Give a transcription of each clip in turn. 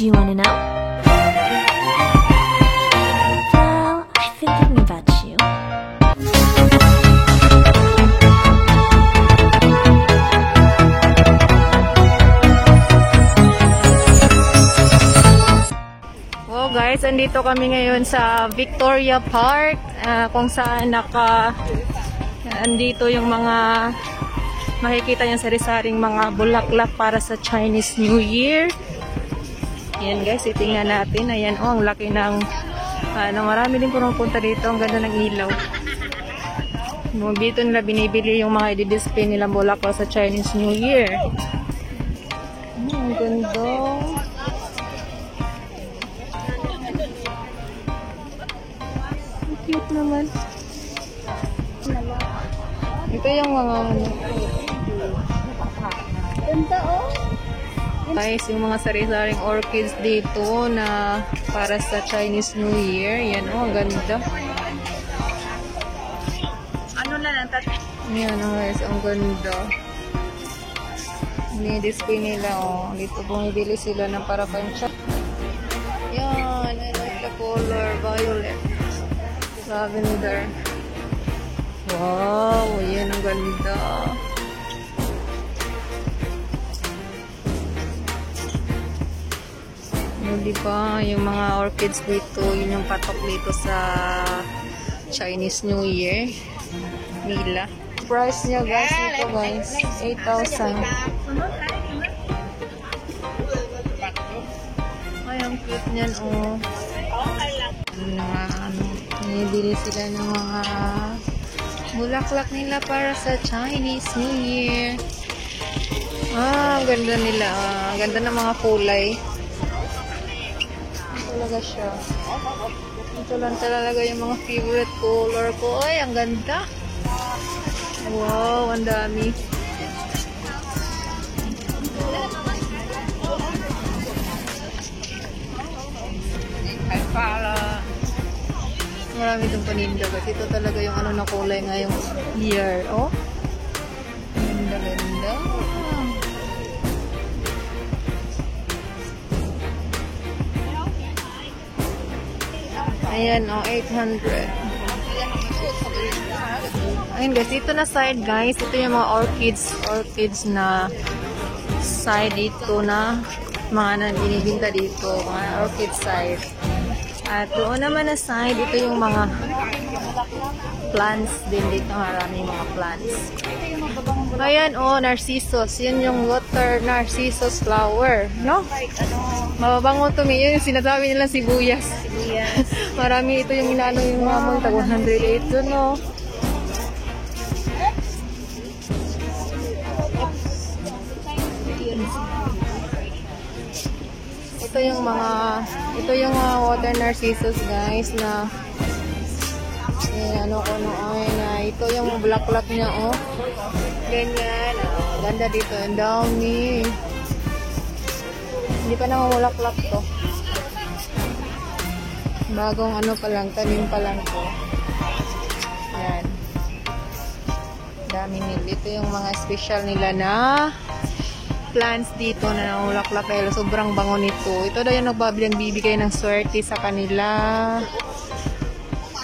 Do you wanna know? Well, I've been thinking about you. Wow guys, andito kami ngayon sa Victoria Park, kung saan andito yung mga makikita niyo sari-saring mga bulaklak para sa Chinese New Year. Yan guys, itingnan natin. Ayan ang laki ng marami din pumupunta dito. Ang ganda ng ilaw. Dito nila binibili yung mga i-display nilang bulaklak sa Chinese New Year. Ang ganda. Cute naman. Ito yung mga ganda oh. Guys, yung mga sari-saring orchids dito na para sa Chinese New Year. Yan oh, ang ganda. Ano na lang tat? Yan oh guys, ang ganda. Ni-display nila oh. Dito bumibili sila ng para pang-chat. Yan, I like the color violet. Lavender. Wow, yan ang ganda. Diba, yung mga orchids dito, yun yung patok dito sa Chinese New Year nila. Price niya guys, ito guys, 8,000. Ay, ang cute niyan oh. Nabili sila ng mga bulaklak nila para sa Chinese New Year. Ang ganda nila. Ang ganda ng mga kulay. Talaga siya. Ito lang talaga yung mga favorite color ko. Ay, ang ganda. Wow, ang dami. Marami itong paninda. Ito talaga yung ano na kulay ngayong year. Oh. Ganda-ganda. Ayan, oh, 800. Ayun guys, dito na side guys. Ito yung mga orchids na side dito na mga binibinta dito. Mga orchid side. At doon naman na side, ito yung mga plants din dito. Maraming mga plants. Ayan, oh, narcissus. Yan yung water narcissus flower, no? Mababango to. Yun yung sinasabi nila sibuyas. Marami ito yung inaano yung mga mong tag 108 dun, no? Ito yung mga water narcissus guys na ano ko noon na ito yung bulaklak niya oh. Ganyan. Oh, ganda dito. Ang dami. Hindi pa namumulaklak to. Bagong ano pa lang, tanim pa lang to. Yan. Dami nila. Ito yung mga special nila na plants dito na namumulaklak dahil sobrang bango nito. Ito daw yung nagbibigay ng swerte sa kanila.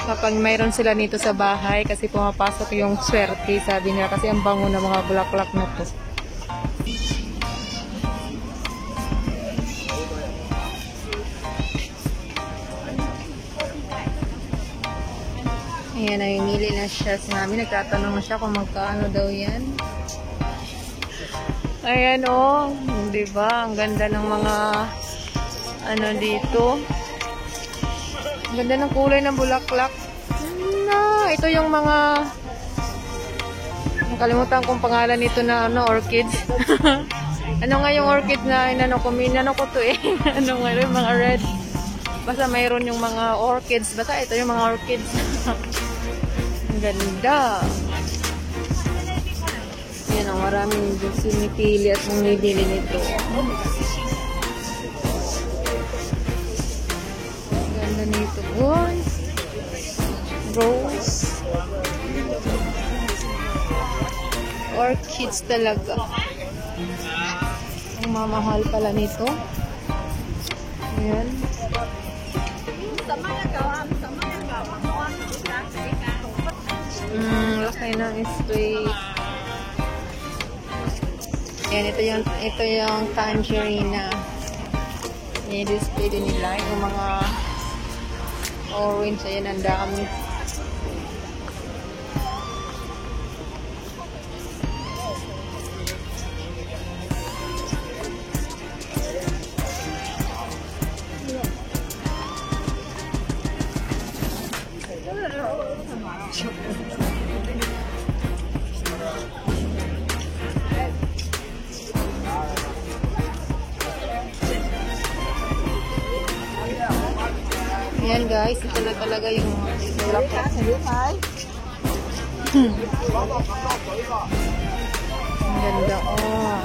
Kapag mayroon sila nito sa bahay kasi pumapasok yung swerte, sabi nila, kasi ang bango ng mga bulaklak na to. Ayan, namimili na siya sa namin. Nagtatanong na siya kung magkaano daw yan. Ayan oh, diba? Ang ganda ng mga ano dito. Ang ganda ng kulay ng bulaklak. Ito yung mga nakalimutan kong pangalan nito na ano, orchids. Ano nga yung orchid na inano ko to eh. Ano nga yung mga red. Basta mayroon yung mga orchids. Basta ito yung mga orchids. Ang ganda. Yan ang maraming sinipili at bumibili nito. Ganda nito guys. Rose. Orchids talaga. Ang mamahal pala nito. Ayan. Laki ng spray. Ayan, ito yung tangerine na i-display din nila. Yung mga orange, ayan, ang dami. Ayan guys, ito na talaga yung bulaklak. Ang ganda, oh.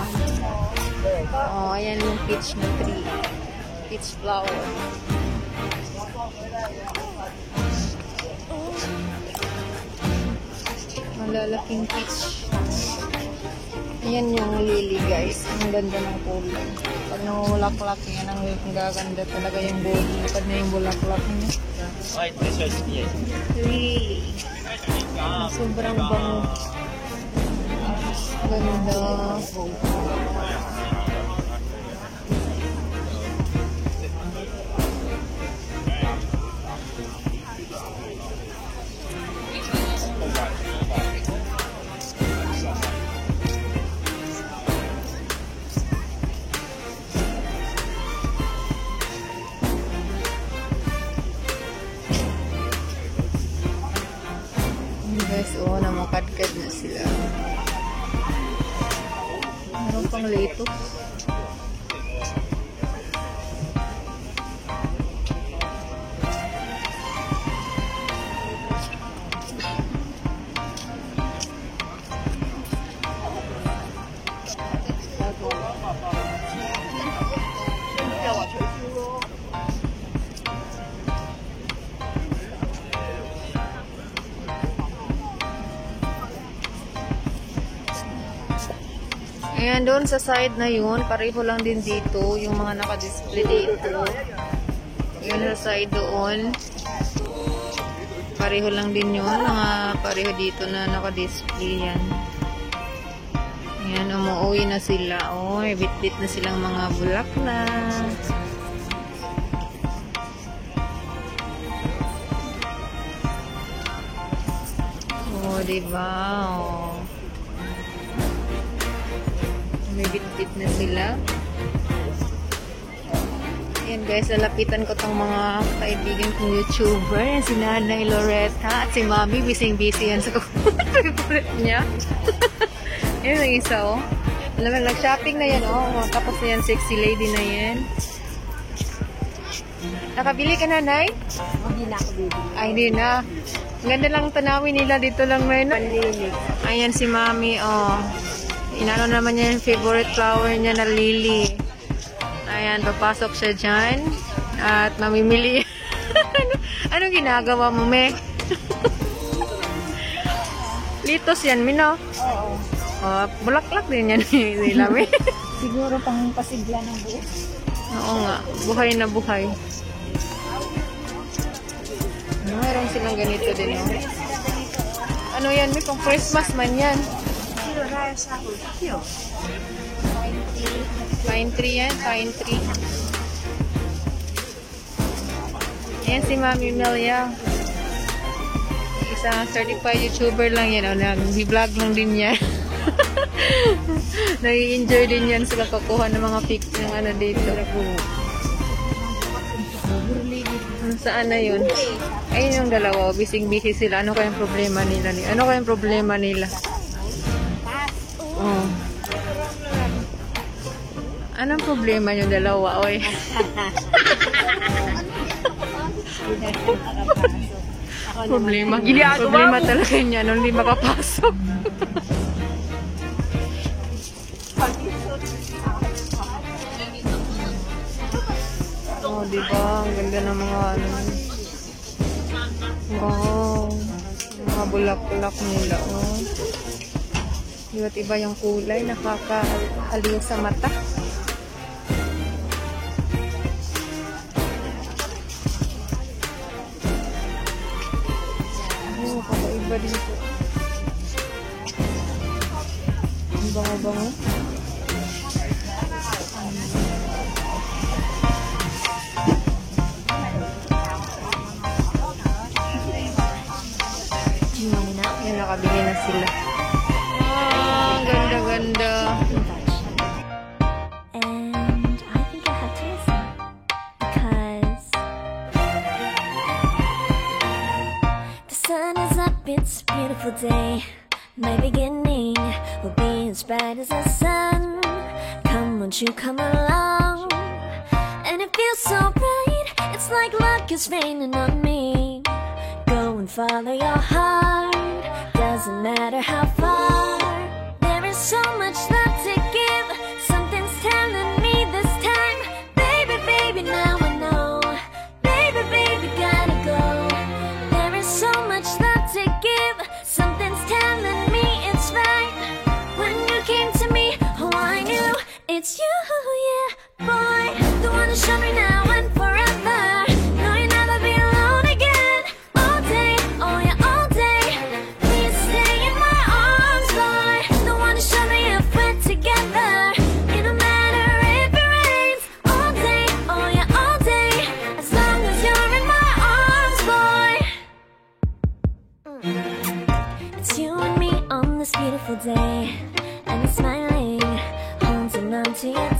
Oh, ayan yung peach na tree. Peach flower. Malalaking peach. Ayan yung lily guys. Ang ganda ng kulay. Pag namulaklak yan, ang gaganda talaga yung bulaklak na yung bulaklak niya. Lily. Sobrang bango. Ganda. Guys, oh, namakadkad na sila. Meron pang lettuce. Ayan, doon sa side na yun, pareho lang din dito, yung mga naka-display dito. Yun sa side doon. Pareho lang din yun, mga pareho dito na naka-display yan. Ayan, umuwi na sila. Oh, bit-bit na silang mga bulaklak. Oh, diba? Oh. May bit-bit na sila. Ayan guys, lalapitan ko tong mga kaibigan kong YouTuber. Si Nanay Loretta at si Mami. Busy-busy yan sa kukulit niya. Ayan ang isa, oh. Alam mo, nag-shopping na yan, oh. Tapos na yan, sexy lady na yan. Nakabili ka na, Nay? Hindi na ako bibili. Ay, hindi na. Ganda lang tanawin nila. Dito lang may ayan si Mami, oh. Inano naman niya yung favorite flower niya na lily. Ayan, papasok siya dyan. At mamimili. Anong ginagawa mo, me? Litos yan, Mino? Oo. Oh, bulaklak din yan nila, me. Siguro pang pasigla ng buo. Oo nga, buhay na buhay. Mayroon silang ganito din, oh. Ano yan, me? Pang Christmas man yan. Pine tree yan, pine tree. Ayan si Mami Melia. Isang certified YouTuber lang yan. O, nag-vlog lang din yan. Nag-enjoy din yan sila kakuha ng mga pics ng ano dito. Saan na yun? Ayun yung dalawa. Busy-busy sila. Ano kayang problema nila? Ano kayang problema nila? Oh. Anong problema yung dalawa, oy? Problema. Problema talaga niya nung hindi makapasok. Oh, diba? Ang ganda ng mga ano. Wow. Mga bulak-bulak nila, oh. Iba't iba yung kulay, nakakaaliw sa mata. Bango-bango. Yan, nakabili na sila. Ah, ganda-ganda. And I think I have to listen because the sun is up, it's a beautiful day. My beginning will be as bright as the sun. Come, won't you come along? And it feels so bright, it's like luck is raining on me. Go and follow your heart, doesn't matter how far. There is so much love to give, something's telling me this time. Baby, baby, now I know. Baby, baby, gotta go. There is so much love to give, something's telling me it's right. When you came to me, oh, I knew it's you, yeah, boy. The one to show me now and forever. No, you'll never be alone again. All day, oh yeah, all day. Please stay in my arms, boy. The one to show me if we're together. It don't matter if it rains. All day, oh yeah, all day. As long as you're in my arms, boy. It's you and me on this beautiful day, and you're smiling, holding on to your